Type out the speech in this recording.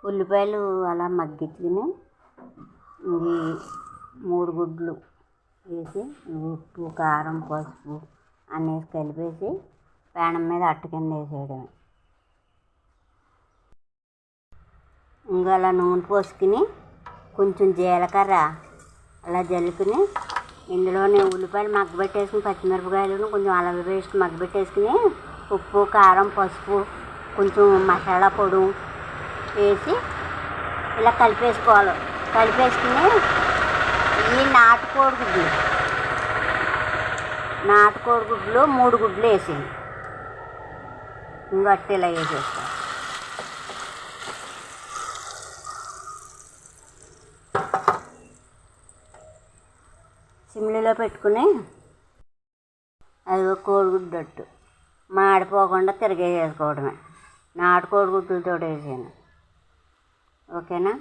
ఉల్లిపాయలు అలా మగ్గించుకుని ఈ 3 గుడ్లు వేసి ఉప్పు కారం పసుపు అన్నీ కలిపేసి పేనం మీద అట్ట కింద వేసేయడమే. ఇంకా అలా నూనె పోసుకుని కొంచెం జీలకర్ర అలా జల్లుకుని ఇందులోనే ఉల్లిపాయలు మగ్గబెట్టేసుకుని పచ్చిమిరపకాయలను కొంచెం అల్లం పేస్ట్ మగ్గబెట్టేసుకుని ఉప్పు కారం పసుపు కొంచెం మసాలా పొడి వేసి ఇలా కలిపేసుకోవాలి. కలిపేసుకుని ఈ నాటుకోడి గుడ్లు 3 గుడ్లు వేసేయండి. ఇంకట్టి ఇలా వేసేస్తాను. సిమ్లో పెట్టుకుని అదిగో కోడిగుడ్డట్టు మాడిపోకుండా తిరిగేసుకోవడమే. నాటుకోడి గుడ్లతో వేసాను. ఓకేనా?